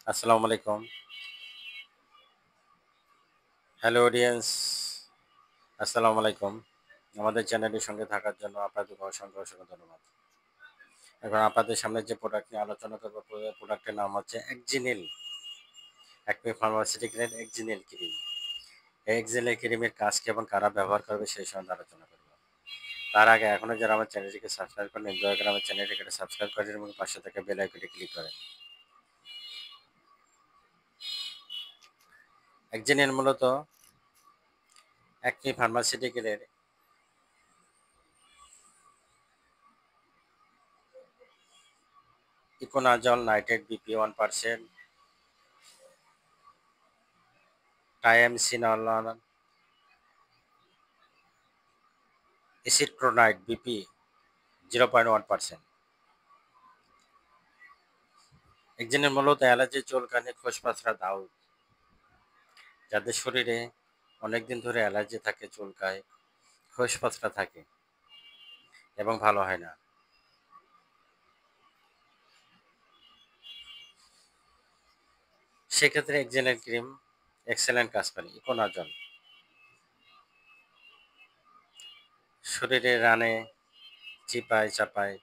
আসসালামু আলাইকুম। Hello audience, আসসালামু আলাইকুম। আমাদের চ্যানেলের সঙ্গে থাকার জন্য আপনাদেরকে অসংখ্য ধন্যবাদ। এখন আপনাদের সামনে যে প্রোডাক্ট নিয়ে আলোচনা করব, প্রোডাক্টের নাম হচ্ছে একজিনিল, অ্যাকমে ফার্মাসিউটিক্যালের একজিনিল ক্রিম। এই একজিনিল ক্রিমের কাজ কি এবং কারা ব্যবহার করবে সেই সম্বন্ধে আলোচনা করব। তার আগে এখনও যারা আমার চ্যানেলটিকে সাবস্ক্রাইব করেন, দয়া করে আমার চ্যানেলটিকে সাবস্ক্রাইব করেন এবং পাশে থাকা বেল আইকনটি ক্লিক করেন। একজিনিল মূলত অ্যাকমে ফার্মাসিউটিক্যালের econazole nitrate BP 1%, triamcinolone acetonide BP 0.1%। একজনের মূলত অ্যালার্জি, চুলকানি, খোসপাসরা, দাউদ, যাদের শরীরে অনেকদিন ধরে অ্যালার্জি থাকে, চুলকায়, খোসপাসরা থাকে এবং ভালো হয় না, সেক্ষেত্রে একজনের ক্রিম এক্সেলেন্ট কাজ করে। ইকোনাজল শরীরে রানে, চিপায় চাপায়,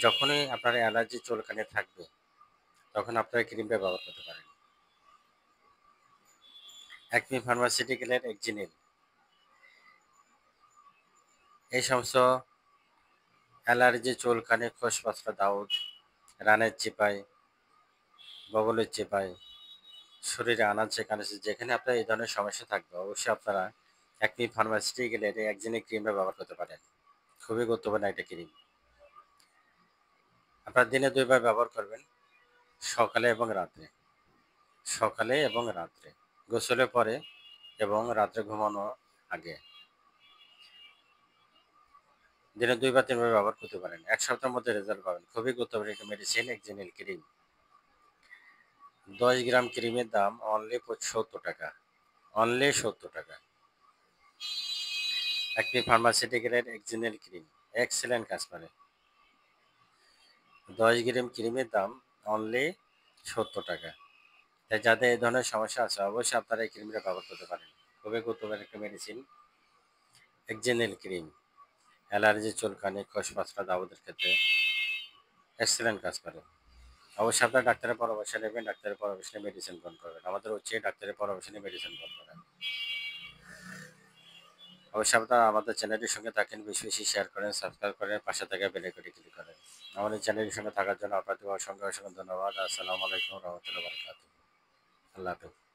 যখনই আপনার অ্যালার্জি চুলকানি থাকবে তখন আপনার ক্রিমটা ব্যবহার করতে পারেন। অ্যাকমি ফার্মাসিউটিক্যালের একজিনিল এই সমস্ত অ্যালার্জি, চুলকানি, খোসপাসরা, দাউদ, রানের চিপায়, বগলের চিপায়, শরীরে আনাচে কানাচে যেখানে আপনার এই ধরনের সমস্যা থাকবে অবশ্যই আপনারা অ্যাকমি ফার্মাসিউটিক্যালের এই একজনের ক্রিমটা ব্যবহার করতে পারেন। খুবই গুরুত্বপূর্ণ একটা ক্রিম। আপনারা দিনে 2 বার ব্যবহার করবেন, সকালে এবং রাত্রে। সকালে এবং রাত্রে, গোসলের পরে এবং রাত্রে ঘুমানোর আগে। দিনে 2 বা 3 বার ব্যবহার করতে পারেন। 1 সপ্তাহের মধ্যে রেজাল্ট পাবেন। খুবই গুরুত্বপূর্ণ একটা মেডিসিন একজেনিল ক্রিম। 10 গ্রাম ক্রিমের দাম অনলি 70 টাকা। অনলি 70 টাকা। অ্যাকমি ফার্মাসিউটিক্যালের একজেনিল ক্রিম এক্সেলেন্ট কাজ করে। 10 গ্রাম ক্রিমের দাম অনলি 70 টাকা। তাই যাদের এই ধরনের সমস্যা আছে অবশ্যই আপনারা এই ক্রিমটা ব্যবহার করতে পারেন। খুবই গুরুত্বপূর্ণ একটা মেডিসিন একজেনিল ক্রিম। অ্যালার্জি, চুলকানি, খোসপাসরা, দাউদের ক্ষেত্রে এক্সেলেন্ট কাজ করে। অবশ্যই আপনার ডাক্তারের পরামর্শ নেবেন, ডাক্তারের পরামর্শ নিয়ে মেডিসিন গ্রহণ করবেন। আমাদের হচ্ছে ডাক্তারের পরামর্শ নিয়ে মেডিসিন গ্রহণ করেন। অবশ্যই আপনারা আমাদের চ্যানেলটির সঙ্গে থাকেন, বেশি বেশি শেয়ার করেন, সাবস্ক্রাইব করেন, পাশে থাকা বেল আইকনটি ক্লিক করেন। আমাদের চ্যানেলের সঙ্গে থাকার জন্য আপনাদের অসংখ্য ধন্যবাদ। আসসালামু আলাইকুম রহমতুল্লাহ বারাকাতুহু। আল্লাহ হাফেজ।